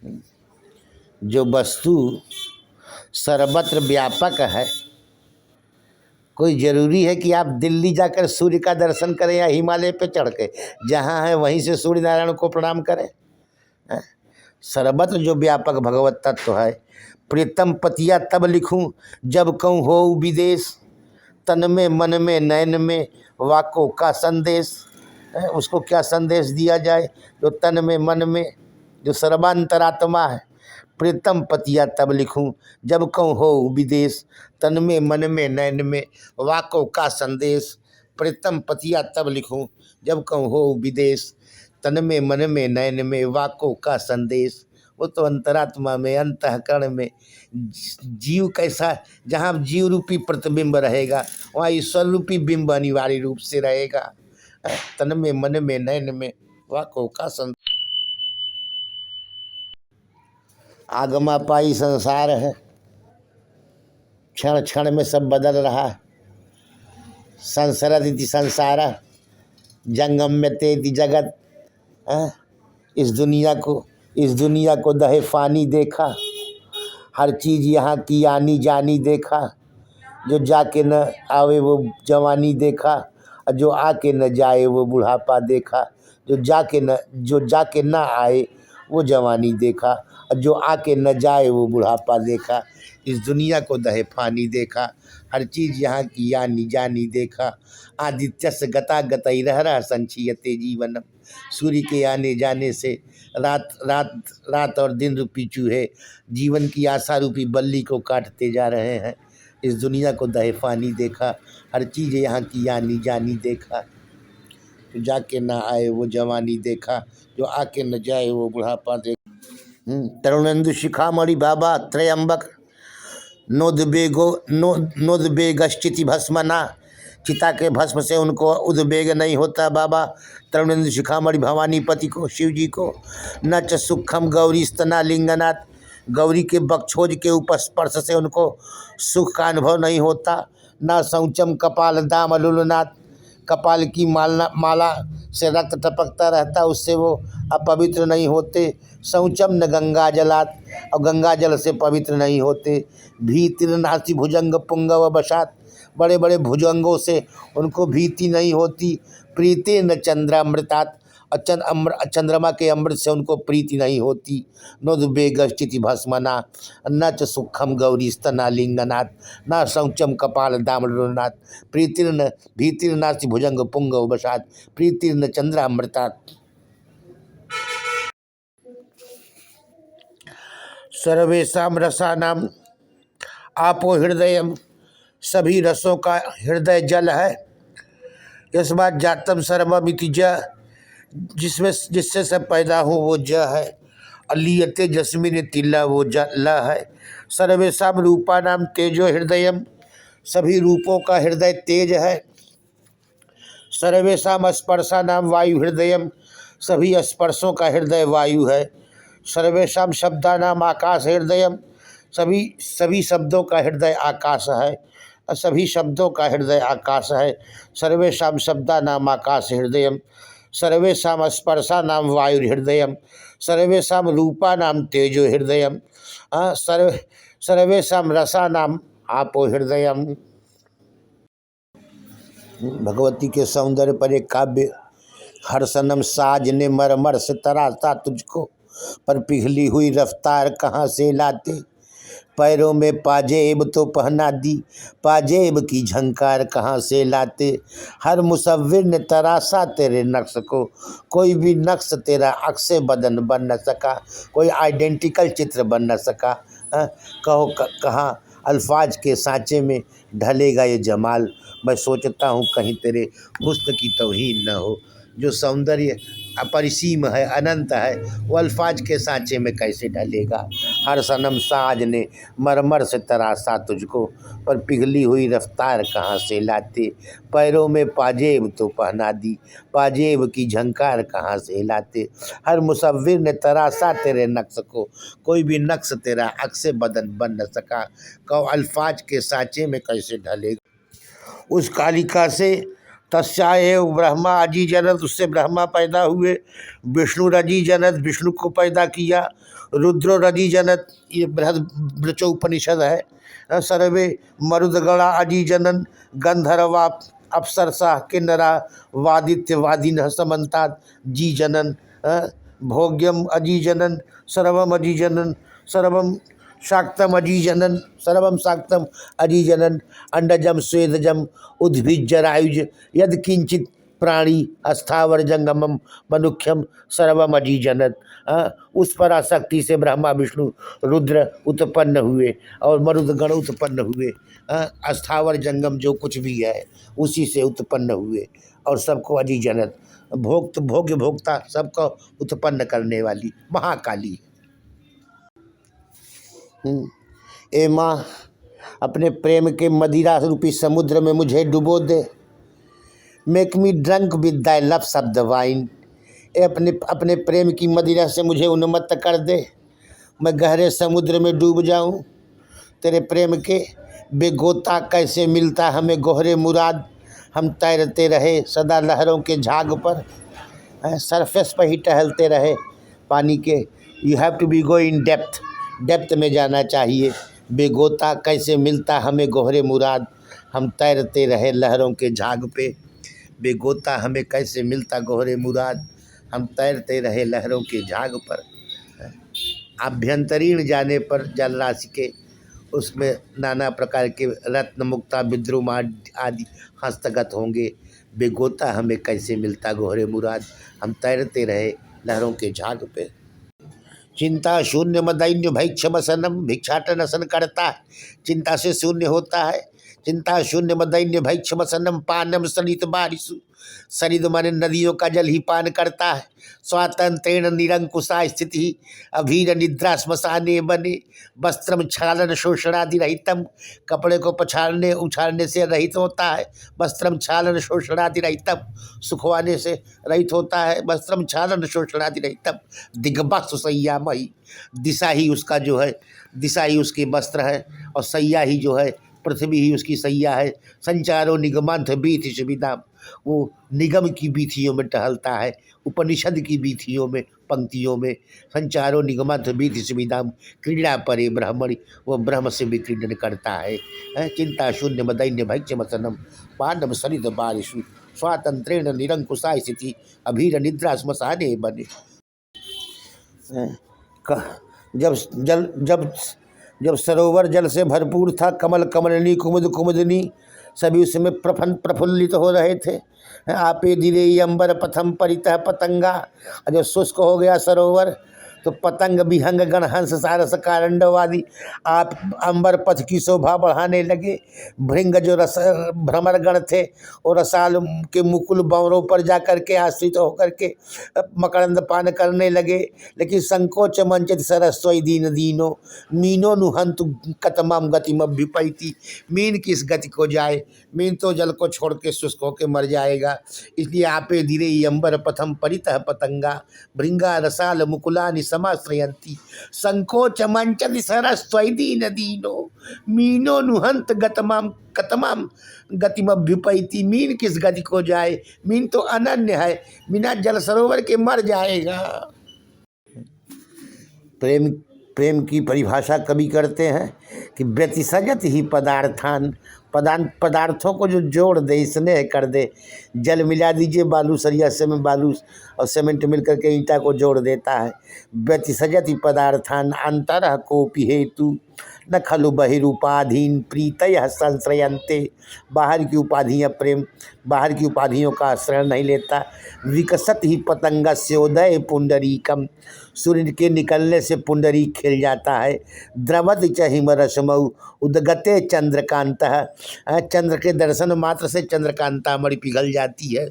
जो वस्तु सर्वत्र व्यापक है, कोई ज़रूरी है कि आप दिल्ली जाकर सूर्य का दर्शन करें या हिमालय पे चढ़ के जहाँ है वहीं से सूर्य नारायण को प्रणाम करें। सर्वत्र जो व्यापक भगवत तत्व है। प्रीतम पतिया तब लिखूं जब कहूँ हो विदेश, तन में मन में नयन में वाको का संदेश। उसको क्या संदेश दिया जाए जो तन में मन में जो सर्वांतरात्मा है। प्रीतम पतिया तब लिखूं जब कहूँ हो विदेश, तन में मन में नयन में वाको का संदेश। प्रीतम पतिया तब लिखूं जब कहूँ हो विदेश, तन में मन में नयन में वाको का संदेश। वो तो अंतरात्मा में अंतःकरण में जीव कैसा, जहाँ जीव रूपी प्रतिबिंब रहेगा वहाँ ईश्वर रूपी बिंब अनिवार्य रूप से रहेगा। तन में मन में नयन में वाको का संदेश। आगमापाई संसार है, क्षण क्षण में सब बदल रहा है। संसरदिति संसार जंगम्यते इति जगत। इस दुनिया को दहे फानी देखा, हर चीज़ यहाँ की आनी जानी देखा। जो जाके न आवे वो जवानी देखा, और जो आके न जाए वो बुढ़ापा देखा। जो जाके न आए वो जवानी देखा, और जो आके न जाए वो बुढ़ापा देखा। इस दुनिया को दहे फानी देखा, हर चीज़ यहाँ की यानी जानी देखा। आदित्यस्य गता गतई रह संचीयते जीवनम। सूर्य के आने जाने से रात और दिन रूपी चूहे जीवन की आशा रूपी बल्ली को काटते जा रहे हैं। इस दुनिया को दहे फानी देखा, हर चीज़ यहाँ की यानी जानी देखा। जो जाके ना आए वो जवानी देखा, जो आके न जाए वो बुढ़ापा देखा। तरुणेन्दु शिखामणि बाबा त्रयंबक नोद्वेगश्चिति भस्मना। चिता के भस्म से उनको उद्वेग नहीं होता बाबा तरुणेन्दु शिखामणि भवानीपति को, शिव जी को। न च सुखम गौरी स्तना लिंगनाथ। गौरी के बक्षोज के ऊपर स्पर्श से उनको सुख का अनुभव नहीं होता। न शौचम कपाल दाम लुलनाथ। कपाल की माला से रक्त टपकता रहता, उससे वो अपवित्र नहीं होते। शौचम न गंगा जलात। और गंगा जल से पवित्र नहीं होते। भीतिर नासी भुजंग पुंगव बसात। बड़े बड़े भुजंगों से उनको भीति नहीं होती। प्रीति न चंद्रामृतात। चंद्रमा के अमृत से उनको प्रीति नहीं होती। नोद्वेगश्चिति भस्मना। न च सुखम गौरी स्तना लिंगनाथ। न शौचम कपाल दामलनाथ। प्रीतिर्न भीतिर्नास्ति भुजंग पुंगव वशात। प्रीतिर्न चंद्रामृतात। सर्वेषां रसानाम आपो हृदयम। सभी रसों का हृदय जल है। यस्मात् जातम सर्वमिति ज। जिससे सब पैदा हो वो ज है। अलीयते जस्मिन तिल्ला वो ज ल है। सर्वेषां रूपानाम तेजो हृदयम। सभी रूपों का हृदय तेज है। सर्वेषां स्पर्शानाम वायु हृदयम। सभी स्पर्शों का हृदय वायु है। सर्वेषां शब्दानाम आकाश हृदयम। सभी शब्दों का हृदय आकाश है। सभी शब्दों का हृदय आकाश है। सर्वेषां शब्दानाम आकाश हृदयम। सर्वेषां स्पर्शानाम वायु हृदयम। सर्वेषां रूपानाम तेजो हृदयम। सर्वेषां रसानाम आपो हृदयम। भगवती के सौंदर्य पर एक काव्य। हर्षनम साज ने मरमर से तराशा तुझको, पर पिघली हुई रफ्तार कहाँ से लाते। पैरों में पाजेब तो पहना दी, पाजेब की झंकार कहाँ से लाते। हर मुसव्विर ने तराशा तेरे नक्श को, कोई भी नक्श तेरा अक्स बदन बन न सका। कोई आइडेंटिकल चित्र बन न सका। कहो कहाँ अल्फाज के सांचे में ढलेगा ये जमाल। मैं सोचता हूँ कहीं तेरे हुस्न की तौहीन न हो। जो सौंदर्य अपरिसीम है, अनंत है, वो अल्फाज के सांचे में कैसे ढलेगा। हर सनम साज ने मरमर से तराशा तुझको, पर पिघली हुई रफ्तार कहाँ से लाते। पैरों में पाजेब तो पहना दी, पाजेब की झंकार कहाँ से लाते। हर मुसव्विर ने तराशा तेरे नक्श को, कोई भी नक्श तेरा अक्स बदन बन न सका। कहो अल्फाज के सांचे में कैसे ढलेगा। उस कालिका से तस्या एव ब्रह्मा अजीजनत, उससे ब्रह्मा पैदा हुए। विष्णु रजीजनत, विष्णु को पैदा किया। रुद्रो रजीजनत, ये बृहद उपनिषद है। सर्वे मरुदगणा अजीजनन, गंधर्वा अप्सरसा किन्नरा वादित्य वादिन समन्तात जीजनन। भोग्यम अजीजनन, सर्वम अजीजनन, सर्वम शाक्तम अजीजनन, सर्वम शाक्तम अजीजनन। अंडजम स्वेदजम उद्भिज्जरायुज यद किंचित प्राणी अस्थावर जंगमम मनुख्यम सर्वम अजीजनन। उस पराशक्ति से ब्रह्मा विष्णु रुद्र उत्पन्न हुए और मरुदगण उत्पन्न हुए। अस्थावर जंगम जो कुछ भी है उसी से उत्पन्न हुए और सबको अजीजनत, भोक्त भोग्य भोक्ता सबको उत्पन्न करने वाली महाकाली। ए माँ, अपने प्रेम के मदिरा रूपी समुद्र में मुझे डुबो दे। Make me drunk with thy loves of the wine. अपने प्रेम की मदिरा से मुझे उन्मत्त कर दे, मैं गहरे समुद्र में डूब जाऊं। तेरे प्रेम के बेगोता कैसे मिलता हमें गोहरे मुराद, हम तैरते रहे सदा लहरों के झाग पर, सरफेस पर ही टहलते रहे पानी के। You have to be go in depth, depth में जाना चाहिए। बेगोता कैसे मिलता हमें गोहरे मुराद, हम तैरते रहे लहरों के झाग पे। बेगोता हमें कैसे मिलता गोहरे मुराद, हम तैरते रहे लहरों के झाग पर। आभ्यंतरीण जाने पर जल राशि के उसमें नाना प्रकार के रत्न मुक्ता विद्रुम आदि हस्तगत होंगे। बेगोता हमें कैसे मिलता गोहरे मुराद, हम तैरते रहे लहरों के झाग पे। चिंता शून्य मदैन्य भैक्षमसनम, भिक्षाटन असन करता है, चिंता से शून्य होता है। चिंता शून्य मदैन्य भैक्षमसनम पानम सलित बारिशु, सरिद माने नदियों का जल ही पान करता है। स्वातंत्रेण निरंकुशा स्थिति, अभीर निद्रा श्मशाने बने। वस्त्रम क्षालन शोषणादि रहितम, कपड़े को पछाड़ने उछाड़ने से रहित होता है। वस्त्रम क्षालन शोषणादि रहितम, सुखवाने से रहित होता है। वस्त्रम क्षालन शोषणादि रहितम दिग्वस्तु सय्यामयी, दिशा ही उसका जो है, दिशा ही उसके वस्त्र है और सैया ही जो है, पृथ्वी ही उसकी सैया है। संचारो निगमांत बीथि सुविधा, वो निगम की बीथियों में टहलता है, उपनिषद की बीथियों में पंक्तियों में। संचारो निगमांत बीथि सुविधा क्रीड़ा परे ब्रह्मणि, वो ब्रह्म से भी क्रीडन करता है। चिंता शून्य मदैन्य भैक्षमसनम पांडव सरित बारिशु, स्वातंत्रेण निरंकुशा स्थिति, अभीर निद्रा श्मशाने बने। जब सरोवर जल से भरपूर था, कमल कमलनी कुमुद कुमुदनी सभी उसमें प्रफुल्लित हो रहे थे। आपे धीरे अंबर पथम परितः पतंगा, जब शुष्क हो गया सरोवर तो पतंग विहंग गण हंस सारस कारंडवादी आप अंबर पथ की शोभा बढ़ाने लगे। भृंग जो भ्रमर गण थे और रसाल के मुकुल बंवरों पर जाकर के आश्रित होकर के मकरंद पान करने लगे। लेकिन संकोच मंचित सरस्वई दीन दीनो, मीनो नुहंतु कतमम गतिमभ्युपैति, मीन किस गति को जाए, मीन तो जल को छोड़ के शुष्क होकर मर जाएगा। इसलिए आपे धीरे अंबर पथम परितः पतंगा, भृंगा रसाल मुकुलानि समाश्रयंती, संकोच मंचति सरस्वैदीन दीनो, मीनो नुहंत गतमाम कतमाम गतिमभ्युपैति, मीन किस गति को जाए, मीन तो अनन्य है, बिना जल सरोवर के मर जाएगा। प्रेम की परिभाषा कवि करते हैं कि व्यतिसजत ही पदार्थान, पदार्थों को जो जोड़ दे, स्नेह कर दे। जल मिला दीजिए बालू सरिया से में बालू और सीमेंट मिल करके ईंटा को जोड़ देता है। व्यतिसजत ही पदार्थान अंतरः कोपि हेतु, न खलु बहिरूपाधीन प्रीतयः संश्रयन्ते, बाहर की उपाधियाँ प्रेम बाहर की उपाधियों का आश्रय नहीं लेता। विकसत ही पतंगस्योदय पुंडरीकम, सूर्य के निकलने से पुंडरी खिल जाता है। द्रवत च हिमरश्मौ उदगते चंद्रकांतः, चंद्र के दर्शन मात्र से चंद्रकांता मणि पिघल जाती है।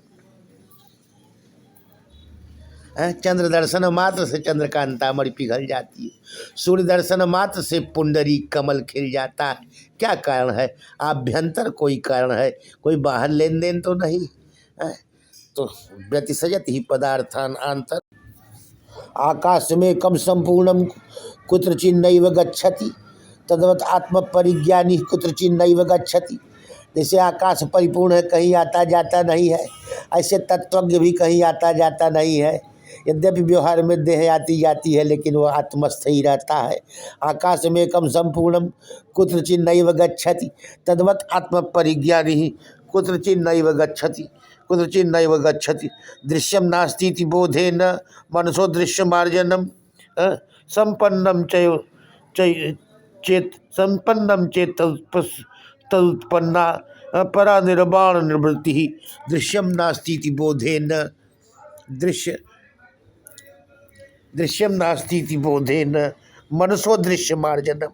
चंद्र दर्शन मात्र से चंद्रकांता मणि पिघल जाती है। सूर्य दर्शन मात्र से पुंडरी कमल खिल जाता है। क्या कारण है? आभ्यंतर कोई कारण है, कोई बाहर लेन देन तो नहीं है। तो व्यतिसजत ही पदार्थान आंतर, आकाश में कम संपूर्णम कुत्रचिन्नैव गच्छति, तद्वत् आत्म परिज्ञानी कुत्रचिन्नैव गच्छति। जैसे आकाश परिपूर्ण है, कहीं आता जाता नहीं है, ऐसे तत्वज्ञ भी कहीं आता जाता नहीं है। यद्यपि व्यवहार में देह आती जाती है, लेकिन वह आत्मस्थ ही रहता है। आकाश में एकम संपूर्णम कुत्रचिन नैव गच्छति, तद्वत् आत्म परिज्ञानी कुत्रचिन नैव गच्छति, कुत्रचिन नैव गच्छति। दृश्यम नास्ति इति बोधेन मनसो दृश्यमार्जनम संपन्नम चेत संपन्नम चेत तदुत्पन्ना परा निर्वाण निवृत्ति। दृश्यम नास्ति इति बोधेन दृश्यम नास्ति इति बोधेन मनसो दृश्य मार्जनम,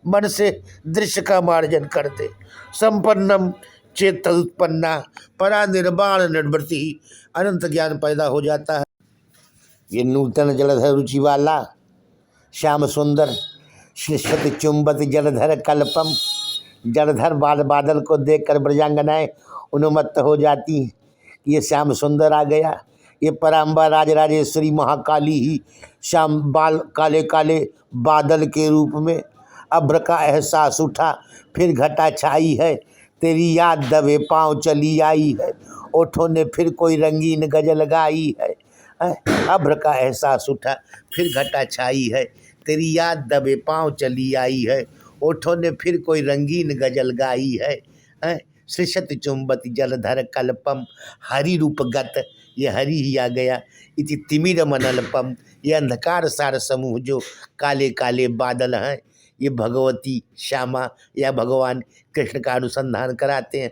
मन से दृश्य का मार्जन करते। संपन्नम चेत तदुत्पन्ना परा निर्वाण निवृत्ति, अनंत ज्ञान पैदा हो जाता है। ये नूतन जलधर रुचि वाला श्याम सुंदर शिष्यति चुंबत जलधर कल्पम। जलधर बादल को देखकर ब्रजांगनाएं उन्मत्त हो जाती। ये श्याम सुंदर आ गया, ये पराम्बा राजराजेश्वरी महाकाली ही श्याम काले काले बादल के रूप में। अभ्र का एहसास उठा, फिर घटा छाई है, तेरी याद दबे पाँव चली आई है, ओठों ने फिर कोई रंगीन गजल गाई है। अभ्र का एहसास उठा, फिर घटा छाई है, तेरी याद दबे पाँव चली आई है, ओठों ने फिर कोई रंगीन गजल गाई है। सृषत चुंबत जलधर कल्पम, हरि रूपगत, ये हरि ही आ गया। इति तिमिर मनल्पम, ये अंधकार सार समूह जो काले काले बादल हैं, ये भगवती श्यामा या भगवान कृष्ण का अनुसंधान कराते हैं।